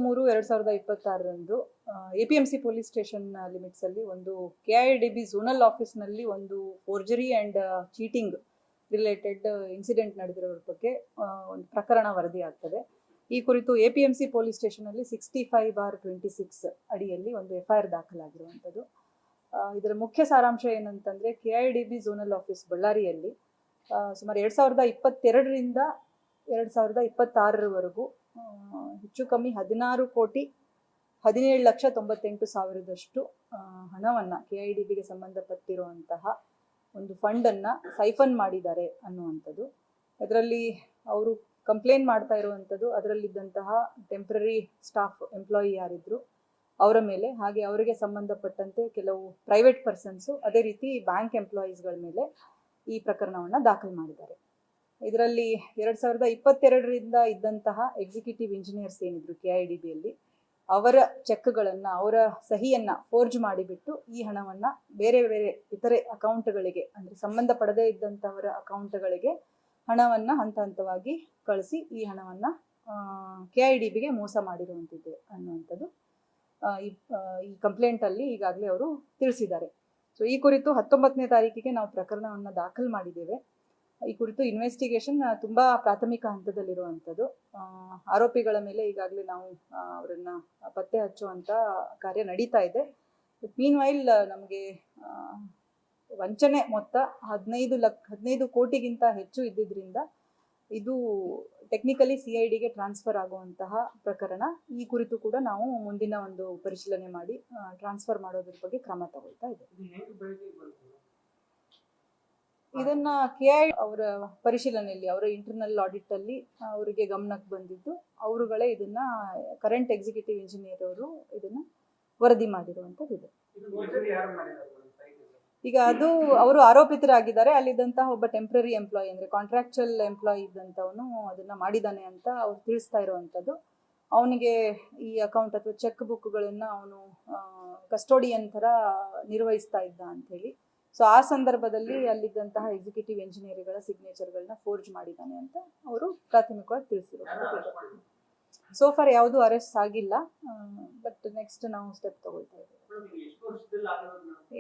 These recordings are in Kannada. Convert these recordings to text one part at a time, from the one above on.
23/2026ರಂದು APMC ಪೊಲೀಸ್ ಸ್ಟೇಷನ್ ಲಿಮಿಟ್ಸ್ ಅಲ್ಲಿ ಒಂದು KIDB ಝೋನಲ್ ಆಫೀಸ್ನಲ್ಲಿ ಒಂದು forgery and cheating related incident ನಡೆದಿರೋದ್ರ ಬಗ್ಗೆ ಒಂದು ಪ್ರಕರಣ ವರದಿ ಆಗ್ತದೆ. ಈ ಕುರಿತು APMC ಪೊಲೀಸ್ ಸ್ಟೇಷನ್ ಅಲ್ಲಿ 65/26 ಅಡಿಯಲ್ಲಿ ಒಂದು FIR ದಾಖಲಾಗಿರುವಂಥದ್ದು. ಇದರ ಮುಖ್ಯ ಸಾರಾಂಶ ಏನಂತಂದ್ರೆ KIDB ಝೋನಲ್ ಆಫೀಸ್ ಬಳ್ಳಾರಿಯಲ್ಲಿ ಸುಮಾರು 2022ರಿಂದ 2026ರವರೆಗೂ ಹೆಚ್ಚು ಕಮ್ಮಿ 16,17,98,000 ಹಣವನ್ನ KIDBಗೆ ಸಂಬಂಧಪಟ್ಟಿರುವಂತಹ ಒಂದು ಫಂಡ್ ಅನ್ನ ಸೈಫನ್ ಮಾಡಿದ್ದಾರೆ ಅನ್ನುವಂಥದ್ದು. ಅದರಲ್ಲಿ ಅವರು ಕಂಪ್ಲೇಂಟ್ ಮಾಡ್ತಾ ಇರುವಂಥದ್ದು ಅದರಲ್ಲಿದ್ದಂತಹ ಟೆಂಪ್ರರಿ ಸ್ಟಾಫ್ ಎಂಪ್ಲಾಯಿ ಯಾರಿದ್ರು ಅವರ ಮೇಲೆ, ಹಾಗೆ ಅವರಿಗೆ ಸಂಬಂಧಪಟ್ಟಂತೆ ಕೆಲವು ಪ್ರೈವೇಟ್ ಪರ್ಸನ್ಸು, ಅದೇ ರೀತಿ ಬ್ಯಾಂಕ್ ಎಂಪ್ಲಾಯೀಸ್ಗಳ ಮೇಲೆ ಈ ಪ್ರಕರಣವನ್ನ ದಾಖಲು ಮಾಡಿದ್ದಾರೆ. ಇದರಲ್ಲಿ 2022ರಿಂದ ಇದ್ದಂತಹ ಎಕ್ಸಿಕ್ಯೂಟಿವ್ ಇಂಜಿನಿಯರ್ಸ್ ಏನಿದ್ರು KIDBಯಲ್ಲಿ ಅವರ ಚೆಕ್ಗಳನ್ನ, ಅವರ ಸಹಿಯನ್ನ ಫೋರ್ಜ್ ಮಾಡಿಬಿಟ್ಟು ಈ ಹಣವನ್ನ ಬೇರೆ ಬೇರೆ ಇತರೆ ಅಕೌಂಟ್ಗಳಿಗೆ, ಅಂದ್ರೆ ಸಂಬಂಧಪಡದೇ ಇದ್ದಂತವರ ಅಕೌಂಟ್ಗಳಿಗೆ ಹಣವನ್ನ ಹಂತ ಹಂತವಾಗಿ ಕಳಿಸಿ ಈ ಹಣವನ್ನ KIDBಗೆ ಮೋಸ ಮಾಡಿರುವಂತಿದೆ ಅನ್ನುವಂಥದ್ದು ಈ ಕಂಪ್ಲೇಂಟ್ ಅಲ್ಲಿ ಈಗಾಗಲೇ ಅವರು ತಿಳಿಸಿದ್ದಾರೆ. ಸೊ ಈ ಕುರಿತು 19ನೇ ತಾರೀಕಿಗೆ ನಾವು ಪ್ರಕರಣವನ್ನ ದಾಖಲು ಮಾಡಿದ್ದೇವೆ. ಈ ಕುರಿತು ಇನ್ವೆಸ್ಟಿಗೇಷನ್ ತುಂಬಾ ಪ್ರಾಥಮಿಕ ಹಂತದಲ್ಲಿರುವಂಥದ್ದು. ಆರೋಪಿಗಳ ಮೇಲೆ ಈಗಾಗಲೇ ನಾವು ಅವರನ್ನ ಪತ್ತೆ ಹಚ್ಚುವಂತ ಕಾರ್ಯ ನಡೀತಾ ಇದೆ. ಮೀನ್ ವೈಲ್ ನಮಗೆ ವಂಚನೆ ಮೊತ್ತ 15 ಕೋಟಿಗಿಂತ ಹೆಚ್ಚು ಇದ್ದಿದ್ರಿಂದ ಇದು ಟೆಕ್ನಿಕಲಿ CIDಗೆ ಟ್ರಾನ್ಸ್ಫರ್ ಆಗುವಂತಹ ಪ್ರಕರಣ. ಈ ಕುರಿತು ಕೂಡ ನಾವು ಮುಂದಿನ ಒಂದು ಪರಿಶೀಲನೆ ಮಾಡಿ ಟ್ರಾನ್ಸ್ಫರ್ ಮಾಡೋದ್ರ ಬಗ್ಗೆ ಕ್ರಮ ತಗೊಳ್ತಾ ಇದ್ದೇವೆ. ಇದನ್ನ KID ಅವರ ಪರಿಶೀಲನೆಯಲ್ಲಿ, ಅವರ ಇಂಟರ್ನಲ್ ಆಡಿಟ್ ಅಲ್ಲಿ ಅವರಿಗೆ ಗಮನಕ್ಕೆ ಬಂದಿದ್ದು, ಅವರುಗಳೇ ಇದನ್ನ ಕರೆಂಟ್ ಎಕ್ಸಿಕ್ಯೂಟಿವ್ ಇಂಜಿನಿಯರ್ ಅವರು ಇದನ್ನ ವರದಿ ಮಾಡಿರುವಂತದ್ದು ಇದೆ. ಈಗ ಅದು ಅವರು ಆರೋಪಿತರಾಗಿದ್ದಾರೆ. ಅಲ್ಲಿದ್ದಂತಹ ಒಬ್ಬ ಟೆಂಪ್ರರಿ ಎಂಪ್ಲಾಯಿ, ಅಂದ್ರೆ ಕಾಂಟ್ರಾಕ್ಚುಯಲ್ ಎಂಪ್ಲಾಯಿ ಇದ್ದಂಥವನು ಅದನ್ನ ಮಾಡಿದ್ದಾನೆ ಅಂತ ಅವ್ರು ತಿಳಿಸ್ತಾ ಇರುವಂಥದ್ದು. ಅವನಿಗೆ ಈ ಅಕೌಂಟ್ ಅಥವಾ ಚೆಕ್ ಬುಕ್ಗಳನ್ನ ಅವನು ಕಸ್ಟೋಡಿಯನ್ ತರ ನಿರ್ವಹಿಸ್ತಾ ಇದ್ದ ಅಂತ ಹೇಳಿ. ಸೊ ಆ ಸಂದರ್ಭದಲ್ಲಿ ಅಲ್ಲಿದ್ದಂತಹ ಎಕ್ಸಿಕ್ಯೂಟಿವ್ ಇಂಜಿನಿಯರ್ಗಳ ಸಿಗ್ನೇಚರ್ಗಳನ್ನ ಫೋರ್ಜ್ ಮಾಡಿದ್ದಾನೆ ಅಂತ ಅವರು ಪ್ರಾಥಮಿಕವಾಗಿ ತಿಳಿಸಿರೋದು. ಸೋ ಫಾರ್ ಯಾವುದು ಅರೆಸ್ಟ್ ಆಗಿಲ್ಲ, ಬಟ್ ನೆಕ್ಸ್ಟ್ ನಾವು ಸ್ಟೆಪ್ ತಗೊಳ್ತಾ ಇದ್ದೇವೆ.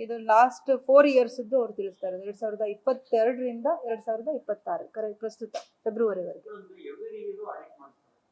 ಇದು ಲಾಸ್ಟ್ 4 years ಅವ್ರು ತಿಳಿಸ್ತಾ ಇರೋದು 2022ರಿಂದ 2026 ಕರೆಕ್ಟ್ ಪ್ರಸ್ತುತ ಫೆಬ್ರವರಿವರೆಗೆ.